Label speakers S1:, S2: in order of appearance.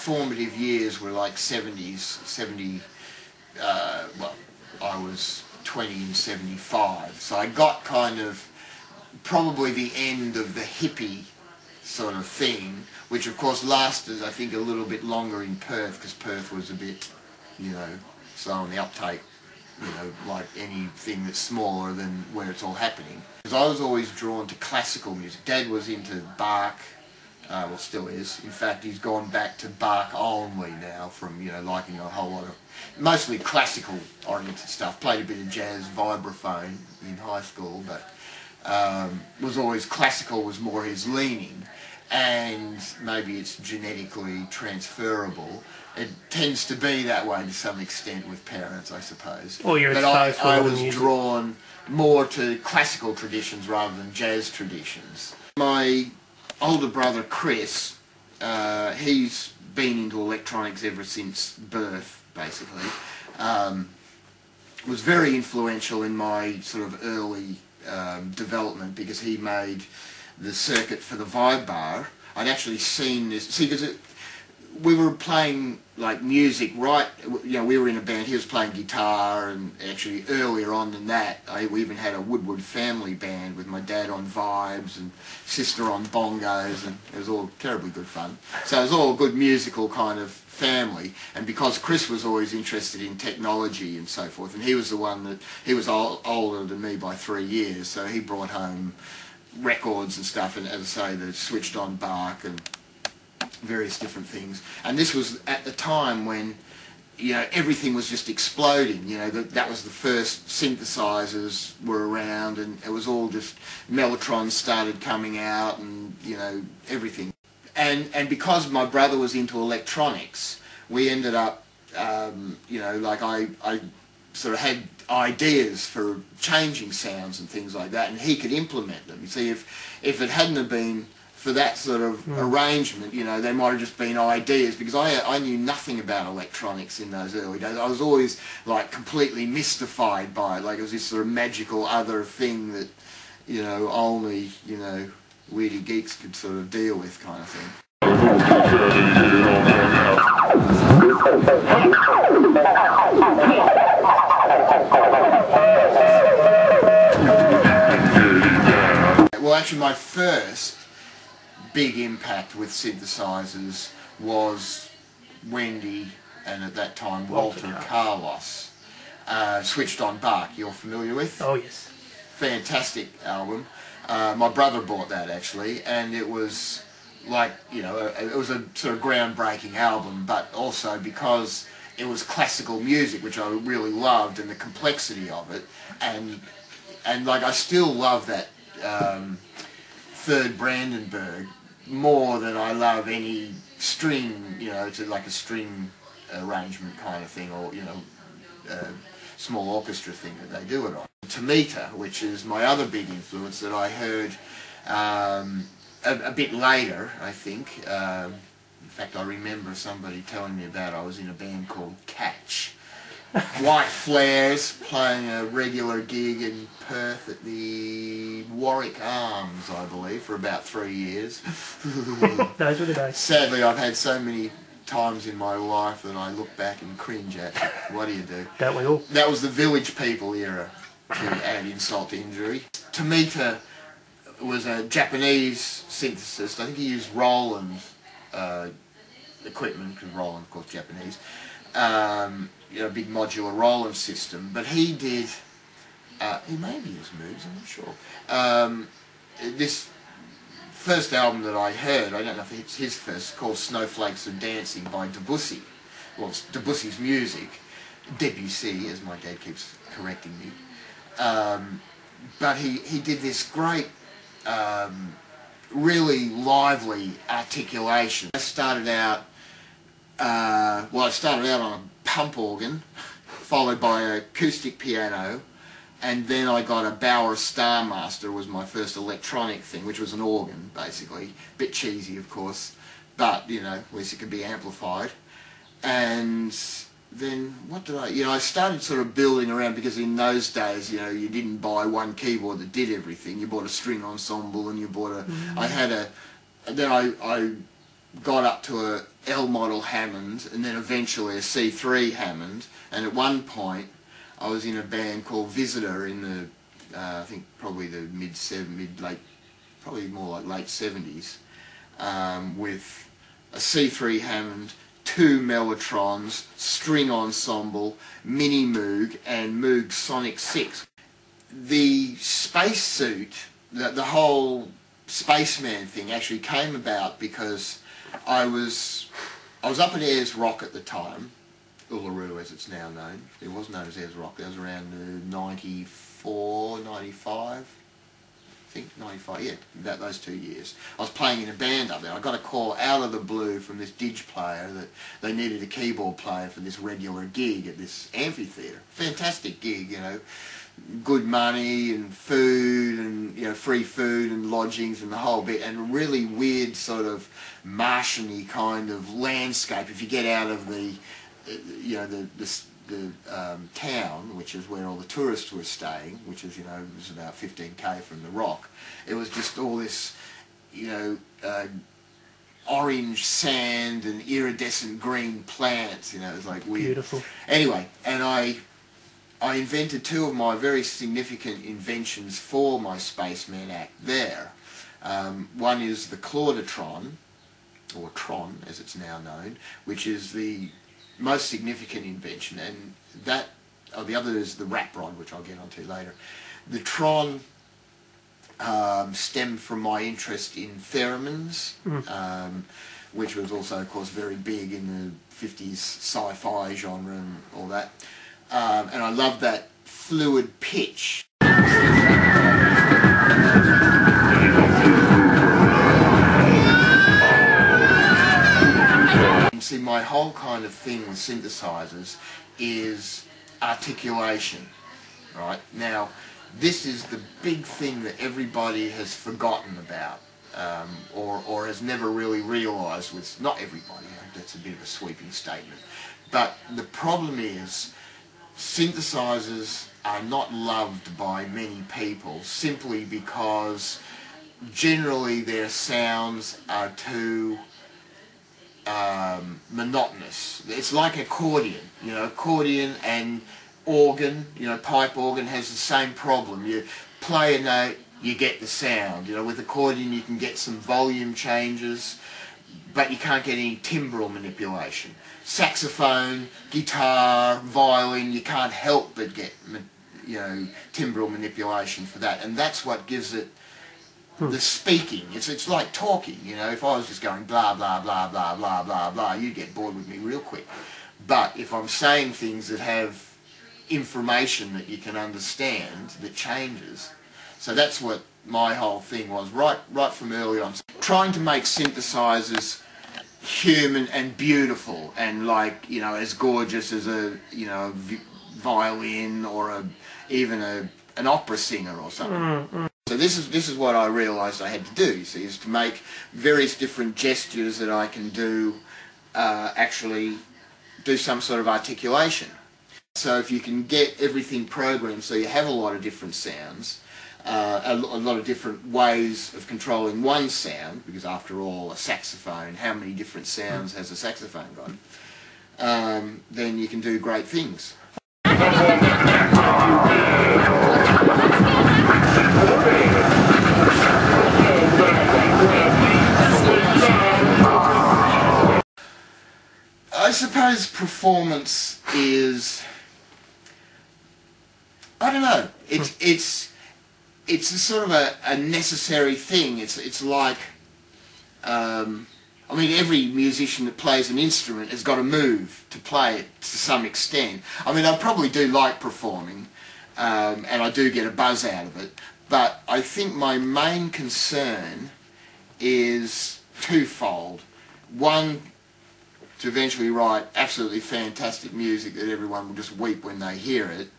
S1: formative years were like 70, well, I was 20 in 75, so I got kind of probably the end of the hippie sort of thing, which of course lasted I think a little bit longer in Perth, because Perth was a bit, you know, slow on the uptake, you know, like anything that's smaller than where it's all happening. Because I was always drawn to classical music. Dad was into Bach, well still is. In fact, he's gone back to Bach only now, from, you know, liking a whole lot of mostly classical oriented stuff. Played a bit of jazz vibraphone in high school, but was always classical was more his leaning, and maybe it's genetically transferable. It tends to be that way to some extent with parents, I suppose.
S2: Or you're
S1: but I was drawn more to classical traditions rather than jazz traditions. My older brother Chris, he's been into electronics ever since birth, basically. Was very influential in my sort of early development, because he made the circuit for the Vibe Bar. I'd actually seen this, see, because we were playing like music, right, you know, we were in a band, he was playing guitar, and actually earlier on than that, we even had a Woodward family band with my dad on vibes and sister on bongos, and it was all terribly good fun. So it was all a good musical kind of family, and because Chris was always interested in technology and so forth, and he was the one that, he was older than me by 3 years, so he brought home records and stuff, and as I say, the switched on Bach and various different things. And this was at the time when, you know, everything was just exploding. You know, that was the first synthesizers were around, and it was all just, Mellotrons started coming out, and, you know, everything. And because my brother was into electronics, we ended up, you know, like I sort of had ideas for changing sounds and things like that, and he could implement them. You see, if it hadn't have been for that sort of arrangement, you know, they might have just been ideas, because I knew nothing about electronics in those early days. I was always like completely mystified by it, like it was this sort of magical other thing that, you know, only, you know, weirdy geeks could sort of deal with, kind of thing. Well, actually my first big impact with synthesizers was Wendy, and at that time Walter Carlos, Switched on Bach, you're familiar with?
S2: Oh yes.
S1: Fantastic album. My brother bought that actually, and it was like, you know, it was a sort of groundbreaking album, but also because it was classical music, which I really loved, and the complexity of it, and like I still love that Third Brandenburg more than I love any string, you know, it's like a string arrangement kind of thing, or, you know, small orchestra thing that they do it on. Tomita, which is my other big influence that I heard a bit later, I think. In fact, I remember somebody telling me about it. I was in a band called Catch. White Flares, playing a regular gig in Perth at the Warwick Arms, I believe, for about 3 years.
S2: Those were the days.
S1: Sadly, I've had so many times in my life that I look back and cringe at. What do you do?
S2: Don't we all?
S1: That was the Village People era, to add insult to injury. Tomita was a Japanese synthesist. I think he used Roland equipment, because Roland, of course, Japanese. You know, big modular Roland system, but he did, he maybe used Moods, I'm not sure. This first album that I heard, I don't know if it's his first, called Snowflakes Are Dancing by Debussy. Well, it's Debussy's music, Debussy, as my dad keeps correcting me. But he did this great, really lively articulation. I started out, well, I started out on a pump organ, followed by an acoustic piano, and then I got a Bauer Starmaster, was my first electronic thing, which was an organ, basically. Bit cheesy, of course, but, you know, at least it could be amplified. And then, what did I, you know, I started sort of building around, because in those days, you know, you didn't buy one keyboard that did everything. You bought a string ensemble, and you bought a, I had a, and then I got up to L model Hammond, and then eventually a C3 Hammond. And at one point I was in a band called Visitor in the I think probably the probably more like late 70s, with a C3 Hammond, 2 Mellotrons, string ensemble, mini Moog, and Moog Sonic 6. The spacesuit, the whole spaceman thing actually came about because I was up at Ayers Rock at the time, Uluru as it's now known. It was known as Ayers Rock. That was around 94, 95. I think 95, yeah, about those 2 years. I was playing in a band up there. I got a call out of the blue from this dig player that they needed a keyboard player for this regular gig at this amphitheatre. Fantastic gig, you know, good money and food and, you know, free food and lodgings and the whole bit, and a really weird sort of Martian-y kind of landscape if you get out of the, you know, the town, which is where all the tourists were staying, which is, you know, it was about 15k from the rock. It was just all this, you know, orange sand and iridescent green plants, you know, it was like weird.
S2: Beautiful.
S1: Anyway, and I invented 2 of my very significant inventions for my Spaceman act there. One is the Claudotron, or Tron as it's now known, which is the most significant invention, and that, the other is the Rap Rod, which I'll get onto later. The Tron stemmed from my interest in theremins, which was also, of course, very big in the 50s sci-fi genre and all that. And I love that fluid pitch. See, my whole kind of thing with synthesizers is articulation, right? Now, this is the big thing that everybody has forgotten about, or has never really realised with, not everybody, that's a bit of a sweeping statement, but the problem is synthesizers are not loved by many people simply because generally their sounds are too monotonous. It's like accordion, you know, accordion and organ, you know, pipe organ has the same problem. You play a note, you get the sound. You know, with accordion you can get some volume changes, but you can't get any timbral manipulation. Saxophone, guitar, violin, you can't help but get, you know, timbral manipulation for that, and that's what gives it the speaking. It's like talking, you know. If I was just going blah blah blah blah blah blah blah, you'd get bored with me real quick. But if I'm saying things that have information that you can understand, that changes. So that's what my whole thing was, right from early on. Trying to make synthesizers human and beautiful and, like, you know, as gorgeous as a, you know, violin or even an opera singer or something. So this is what I realised I had to do, you see, is to make various different gestures that I can do, actually do some sort of articulation. So if you can get everything programmed so you have a lot of different sounds, a lot of different ways of controlling one sound, because after all, a saxophone, how many different sounds has a saxophone got, then you can do great things. I suppose performance is, I don't know, it's a sort of a necessary thing. It's like, I mean, every musician that plays an instrument has got to move to play it to some extent. I mean, I probably do like performing, and I do get a buzz out of it, but I think my main concern is twofold. One, to eventually write absolutely fantastic music that everyone will just weep when they hear it,